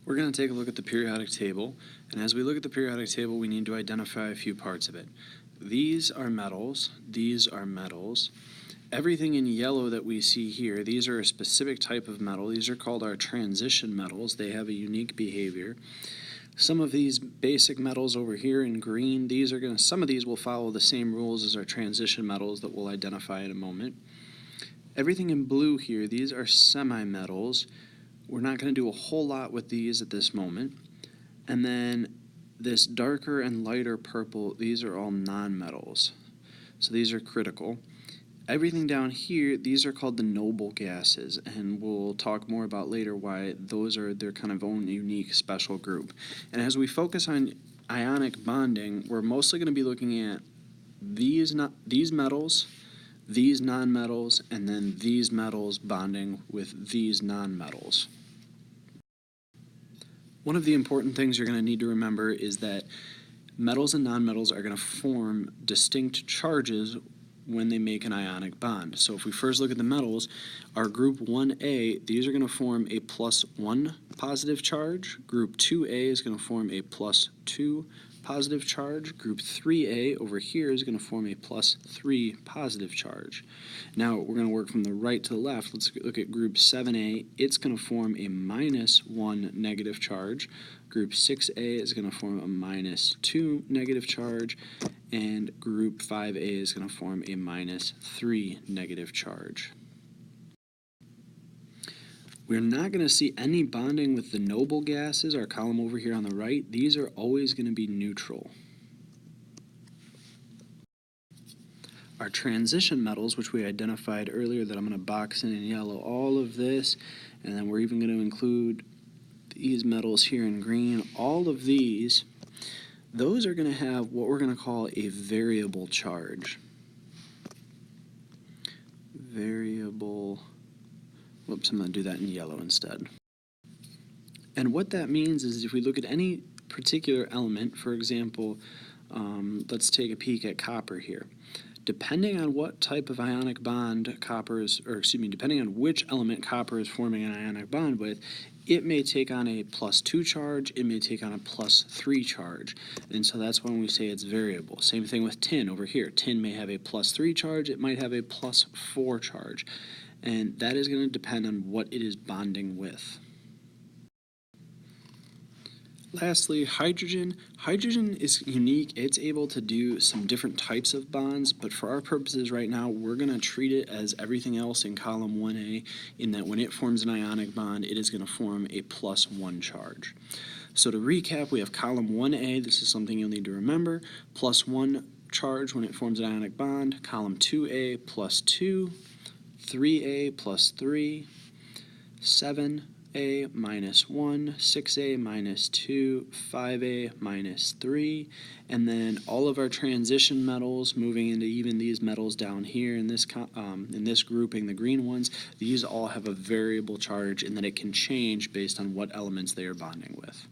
We're going to take a look at the periodic table, and as we look at the periodic table, we need to identify a few parts of it. These are metals, these are metals. Everything in yellow that we see here, these are a specific type of metal. These are called our transition metals. They have a unique behavior. Some of these basic metals over here in green, some of these will follow the same rules as our transition metals that we'll identify in a moment. Everything in blue here, these are semi-metals. We're not going to do a whole lot with these at this moment. And then this darker and lighter purple, these are all non-metals. So these are critical. Everything down here, these are called the noble gases, and we'll talk more about later why those are their kind of own unique special group. And as we focus on ionic bonding, we're mostly going to be looking at these metals, these nonmetals, and then these metals bonding with these nonmetals. One of the important things you're going to need to remember is that metals and nonmetals are going to form distinct charges when they make an ionic bond. So if we first look at the metals, our group 1A, these are going to form a +1 positive charge. Group 2A is going to form a +2 positive charge. Group 3A over here is going to form a +3 positive charge. Now we're going to work from the right to the left. Let's look at group 7A. It's going to form a -1 negative charge. Group 6A is going to form a -2 negative charge, and group 5A is going to form a -3 negative charge. We're not going to see any bonding with the noble gases, our column over here on the right. These are always going to be neutral. Our transition metals, which we identified earlier that I'm going to box in yellow, all of this, and then we're even going to include these metals here in green, all of these, those are going to have what we're going to call a variable charge. Whoops, I'm going to do that in yellow instead. And what that means is if we look at any particular element, for example, let's take a peek at copper here. Depending on what type of ionic bond depending on which element copper is forming an ionic bond with, it may take on a +2 charge, it may take on a +3 charge. And so that's when we say it's variable. Same thing with tin over here. Tin may have a +3 charge, it might have a +4 charge. And that is going to depend on what it is bonding with. Lastly, hydrogen. Hydrogen is unique. It's able to do some different types of bonds, but for our purposes right now, we're going to treat it as everything else in column 1A, in that when it forms an ionic bond, it is going to form a +1 charge. So to recap, we have column 1A. This is something you'll need to remember. +1 charge when it forms an ionic bond. Column 2A, +2. 3A +3. 7A -1, 6A -2, 5A -3, and then all of our transition metals moving into even these metals down here in this grouping, the green ones, these all have a variable charge in that it can change based on what elements they are bonding with.